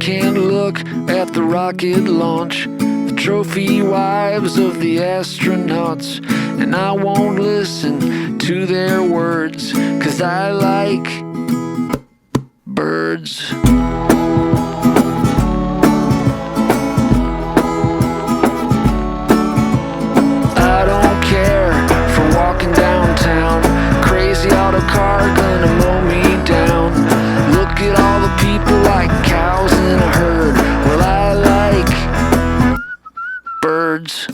can't look at the rocket launch, the trophy wives of the astronauts, and I won't listen to their words, 'cause I like birds. I don't care for walking downtown, crazy auto car gonna mow me down. Look at all the people like cows in a herd. Well, I like birds.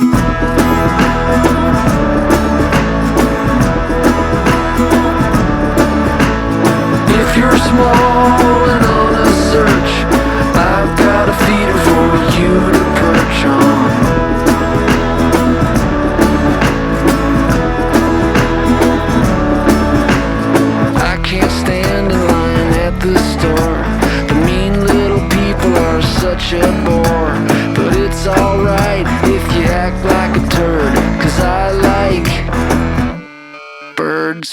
If you're small and on a search, I've got a feeder for you to perch on. I can't stand in line at the store. The mean little people are such a bore. But it's alright if you act like a turd, 'cause I like birds.